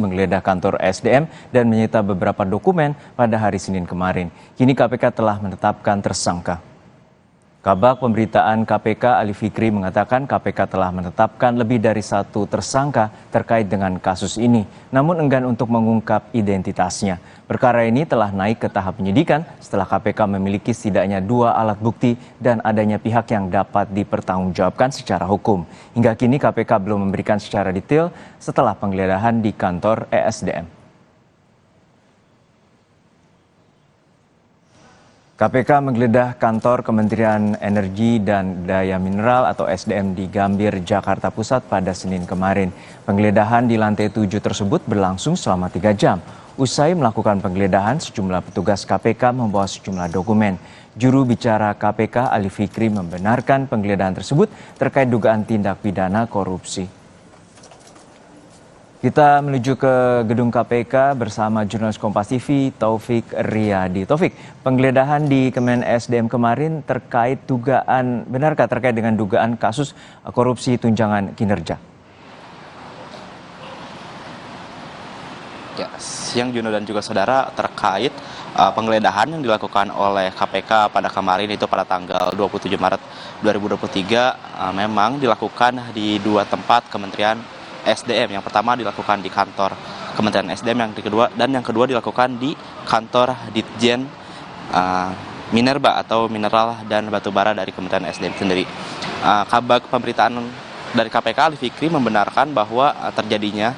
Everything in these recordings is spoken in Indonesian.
menggeledah kantor SDM dan menyita beberapa dokumen pada hari Senin kemarin. Kini KPK telah menetapkan tersangka. Kabag Pemberitaan KPK Ali Fikri mengatakan KPK telah menetapkan lebih dari satu tersangka terkait dengan kasus ini, namun enggan untuk mengungkap identitasnya. Perkara ini telah naik ke tahap penyidikan setelah KPK memiliki setidaknya 2 alat bukti dan adanya pihak yang dapat dipertanggungjawabkan secara hukum. Hingga kini KPK belum memberikan secara detail setelah penggeledahan di kantor ESDM. KPK menggeledah kantor Kementerian Energi dan Daya Mineral atau SDM di Gambir, Jakarta Pusat pada Senin kemarin. Penggeledahan di lantai 7 tersebut berlangsung selama 3 jam. Usai melakukan penggeledahan, sejumlah petugas KPK membawa sejumlah dokumen. Juru bicara KPK Ali Fikri membenarkan penggeledahan tersebut terkait dugaan tindak pidana korupsi. Kita menuju ke gedung KPK bersama jurnalis Kompas TV Taufik Riyadi. Taufik, penggeledahan di Kemen SDM kemarin benarkah terkait dengan dugaan kasus korupsi tunjangan kinerja? Ya, siang Juno dan juga saudara, terkait penggeledahan yang dilakukan oleh KPK pada kemarin itu pada tanggal 27 Maret 2023 memang dilakukan di 2 tempat Kementerian SDM. Yang pertama dilakukan di kantor Kementerian SDM, yang kedua dilakukan di kantor Ditjen Minerba atau Mineral dan Batubara dari Kementerian SDM sendiri. Kabag Pemberitaan dari KPK Ali Fikri membenarkan bahwa terjadinya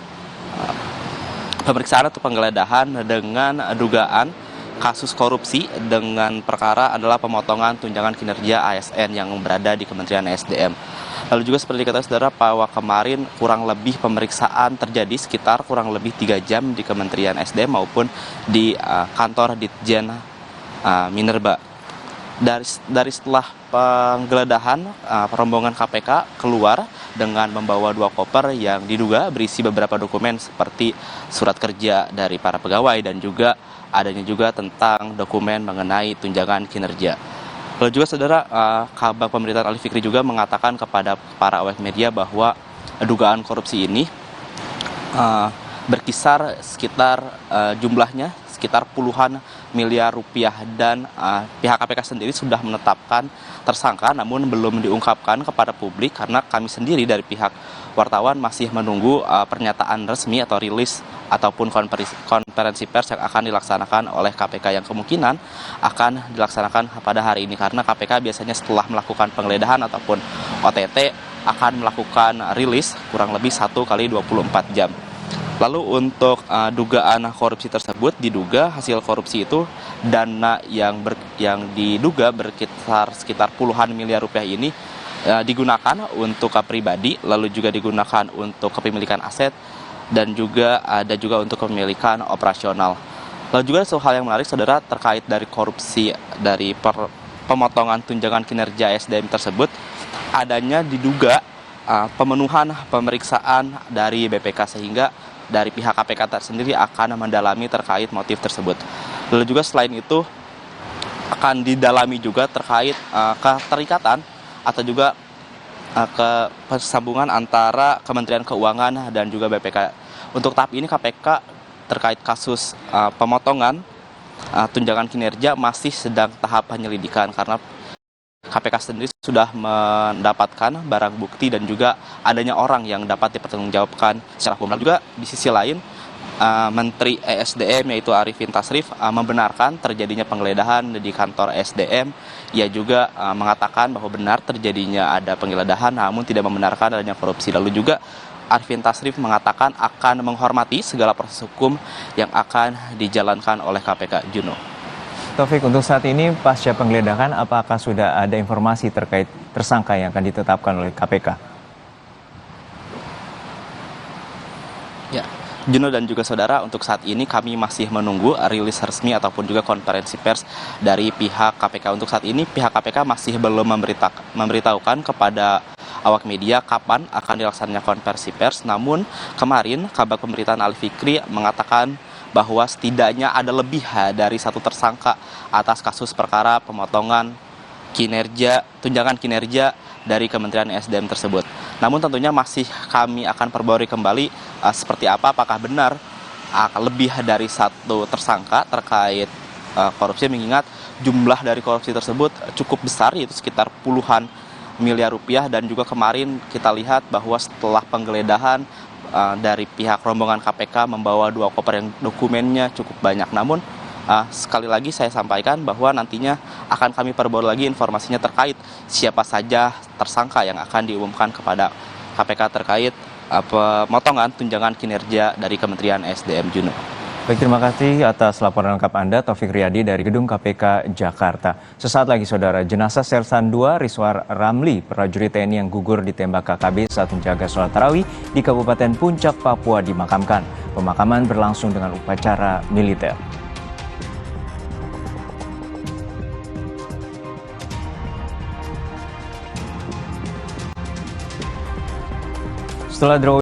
pemeriksaan atau penggeledahan dengan dugaan kasus korupsi dengan perkara adalah pemotongan tunjangan kinerja ASN yang berada di Kementerian SDM. Lalu juga seperti diketahui saudara, bahwa kemarin kurang lebih pemeriksaan terjadi sekitar kurang lebih 3 jam di Kementerian SDM maupun di kantor Ditjen Minerba. Dari setelah penggeledahan, rombongan KPK keluar dengan membawa 2 koper yang diduga berisi beberapa dokumen seperti surat kerja dari para pegawai dan juga adanya juga tentang dokumen mengenai tunjangan kinerja. Lalu juga saudara, Kabag Pemberitaan Ali Fikri juga mengatakan kepada para awak media bahwa dugaan korupsi ini berkisar sekitar jumlahnya sekitar puluhan miliar rupiah dan pihak KPK sendiri sudah menetapkan tersangka namun belum diungkapkan kepada publik karena kami sendiri dari pihak wartawan masih menunggu pernyataan resmi atau rilis ataupun konferensi pers yang akan dilaksanakan oleh KPK yang kemungkinan akan dilaksanakan pada hari ini karena KPK biasanya setelah melakukan penggeledahan ataupun OTT akan melakukan rilis kurang lebih 1 kali 24 jam. Lalu untuk dugaan korupsi tersebut, diduga hasil korupsi itu dana yang diduga berkisar sekitar puluhan miliar rupiah ini digunakan untuk pribadi, lalu juga digunakan untuk kepemilikan aset dan juga ada juga untuk kepemilikan operasional. Lalu juga suatu hal yang menarik saudara terkait dari korupsi dari pemotongan tunjangan kinerja SDM tersebut, adanya diduga pemenuhan pemeriksaan dari BPK sehingga dari pihak KPK sendiri akan mendalami terkait motif tersebut. Lalu juga selain itu akan didalami juga terkait keterikatan atau juga kesambungan antara Kementerian Keuangan dan juga BPK. Untuk tahap ini KPK terkait kasus pemotongan tunjangan kinerja masih sedang tahap penyelidikan karena KPK sendiri sudah mendapatkan barang bukti dan juga adanya orang yang dapat dipertanggungjawabkan secara hukum. Juga di sisi lain, Menteri ESDM yaitu Arifin Tasrif membenarkan terjadinya penggeledahan di kantor SDM. Ia juga mengatakan bahwa benar terjadinya ada penggeledahan namun tidak membenarkan adanya korupsi. Lalu juga Arifin Tasrif mengatakan akan menghormati segala proses hukum yang akan dijalankan oleh KPK. Juno. Taufik, untuk saat ini pasca penggeledahan apakah sudah ada informasi terkait tersangka yang akan ditetapkan oleh KPK? Ya, Juno dan juga saudara, untuk saat ini kami masih menunggu rilis resmi ataupun juga konferensi pers dari pihak KPK. Untuk saat ini pihak KPK masih belum memberitahukan kepada awak media kapan akan dilaksanakan konferensi pers. Namun kemarin Kabag Pemberitaan Ali Fikri mengatakan bahwa setidaknya ada lebih dari satu tersangka atas kasus perkara pemotongan tunjangan kinerja dari Kementerian SDM tersebut. Namun tentunya masih kami akan perbarui kembali seperti apakah benar lebih dari satu tersangka terkait korupsi, mengingat jumlah dari korupsi tersebut cukup besar, yaitu sekitar puluhan miliar rupiah. Dan juga kemarin kita lihat bahwa setelah penggeledahan dari pihak rombongan KPK membawa 2 koper yang dokumennya cukup banyak. Namun sekali lagi saya sampaikan bahwa nantinya akan kami perbarui lagi informasinya terkait siapa saja tersangka yang akan diumumkan kepada KPK terkait pemotongan tunjangan kinerja dari Kementerian SDM, Juno. Baik, terima kasih atas laporan lengkap Anda, Taufik Riyadi dari Gedung KPK Jakarta. Sesaat lagi, Saudara, jenazah Sersan II Rizwar Ramli, prajurit TNI yang gugur ditembak KKB saat menjaga sholat tarawih di Kabupaten Puncak, Papua, dimakamkan. Pemakaman berlangsung dengan upacara militer. Setelah